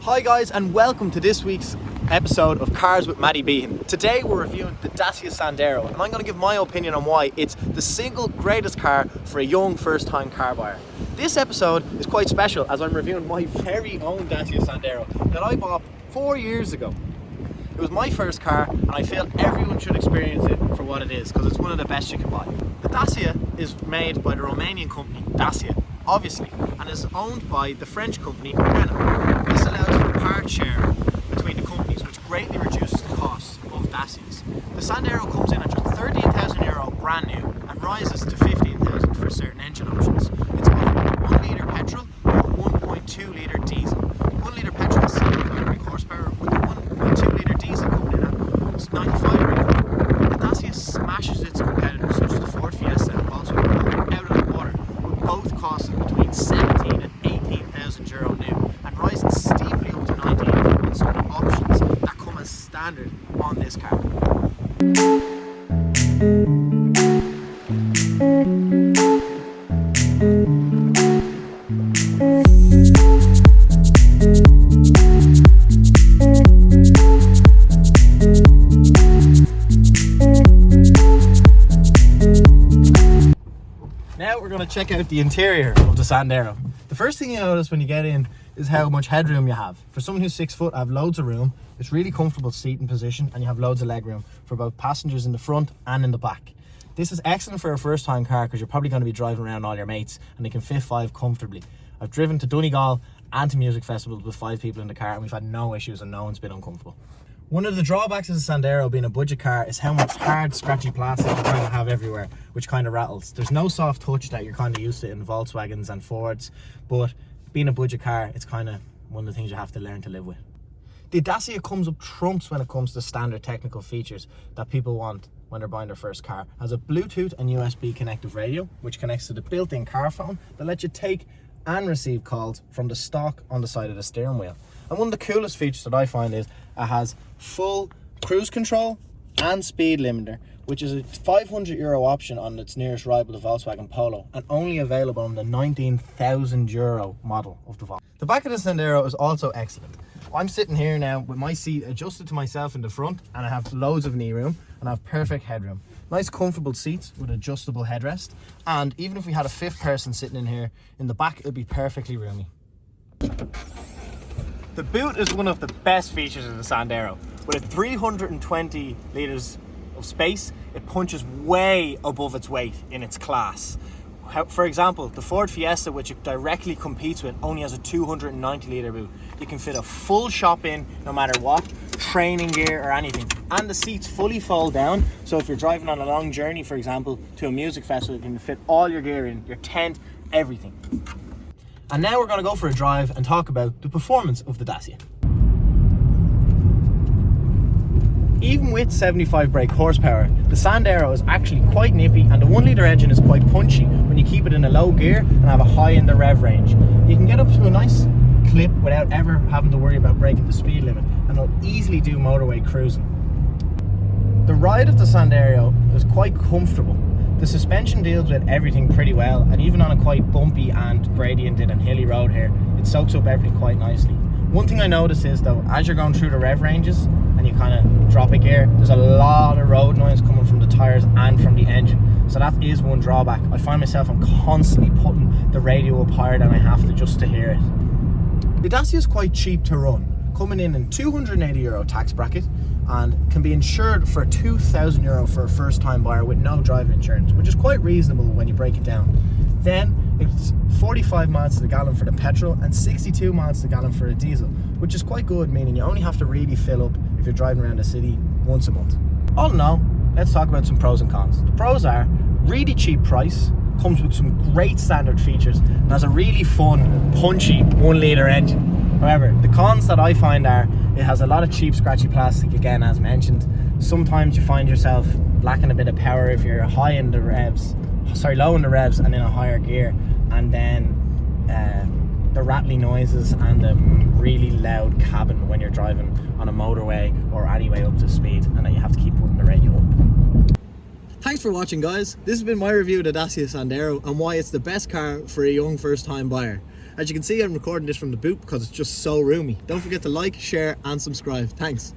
Hi guys, and welcome to this week's episode of Cars with Matty Behan. Today we're reviewing the Dacia Sandero, and I'm going to give my opinion on why it's the single greatest car for a young first-time car buyer. This episode is quite special as I'm reviewing my very own Dacia Sandero that I bought 4 years ago. It was my first car, and I feel everyone should experience it for what it is, because it's one of the best you can buy. The Dacia is made by the Romanian company Dacia, obviously, and is owned by the French company Renault. This allows for part sharing between the companies, which greatly reduces the cost of Dacias. The Sandero comes in at just €13,000 brand new and rises to €15,000 for certain engine options. It's either 1 litre petrol or 1.2 litre diesel. The 1 litre petrol has 75 brake horsepower, with the 1.2 litre diesel coming in at 95 brake. The Dacia smashes its competitors such as the Ford Fiesta and Volkswagen out of the water, with both costing between 17 and 18,000 euro new and rising steeply up to 19 on some of the options that come as standard on this car. Now we're going to check out the interior of the Sandero. The first thing you notice when you get in is how much headroom you have. For someone who's 6 foot, I have loads of room. It's really comfortable seating position, and you have loads of leg room for both passengers in the front and in the back. This is excellent for a first time car because you're probably going to be driving around all your mates, and they can fit 5 comfortably. I've driven to Donegal and to music festivals with 5 people in the car, and we've had no issues and no one's been uncomfortable. One of the drawbacks of the Sandero being a budget car is how much hard, scratchy plastic you kind of have everywhere, which kind of rattles. There's no soft touch that you're kind of used to in Volkswagens and Fords, but being a budget car, it's kind of one of the things you have to learn to live with. The Dacia comes up trumps when it comes to standard technical features that people want when they're buying their first car. It has a Bluetooth and USB connective radio, which connects to the built-in car phone that lets you take and receive calls from the stock on the side of the steering wheel. And one of the coolest features that I find is it has full cruise control and speed limiter, which is a €500 option on its nearest rival, the Volkswagen Polo, and only available on the €19,000 model of the Volkswagen. The back of the Sandero is also excellent. I'm sitting here now with my seat adjusted to myself in the front, and I have loads of knee room and I have perfect headroom. Nice comfortable seats with adjustable headrest, and even if we had a 5th person sitting in here in the back, it'd be perfectly roomy. The boot is one of the best features of the Sandero. With a 320 litres of space, it punches way above its weight in its class. For example, the Ford Fiesta, which it directly competes with, only has a 290 litre boot. You can fit a full shop in no matter what, training gear or anything. And the seats fully fold down, so if you're driving on a long journey, for example, to a music festival, you can fit all your gear in, your tent, everything. And now we're going to go for a drive and talk about the performance of the Dacia. Even with 75 brake horsepower, the Sandero is actually quite nippy, and the 1 litre engine is quite punchy when you keep it in a low gear and have a high in the rev range. You can get up to a nice clip without ever having to worry about breaking the speed limit, and it'll easily do motorway cruising. The ride of the Sandero is quite comfortable. The suspension deals with everything pretty well, and even on a quite bumpy and gradiented and hilly road here, it soaks up everything quite nicely. One thing I notice is though, as you're going through the rev ranges and you kind of drop a gear, there's a lot of road noise coming from the tyres and from the engine. So that is one drawback. I find myself I'm constantly putting the radio up higher than I have to just to hear it. The Dacia is quite cheap to run, coming in €280 tax bracket, and can be insured for €2,000 for a first time buyer with no driving insurance, which is quite reasonable when you break it down. Then it's 45 miles to the gallon for the petrol and 62 miles to the gallon for a diesel, which is quite good, meaning you only have to really fill up if you're driving around the city once a month. All in all, let's talk about some pros and cons. The pros are really cheap price, comes with some great standard features, and has a really fun, punchy 1 litre engine. However, the cons that I find are it has a lot of cheap, scratchy plastic, again, as mentioned. Sometimes you find yourself lacking a bit of power if you're high in the revs, low in the revs and in a higher gear, and then the rattly noises and the really loud cabin when you're driving on a motorway or anyway up to speed, and then you have to keep putting the radio up. Thanks for watching, guys. This has been my review of the Dacia Sandero and why it's the best car for a young first-time buyer. As you can see, I'm recording this from the boot because it's just so roomy. Don't forget to like, share and subscribe. Thanks.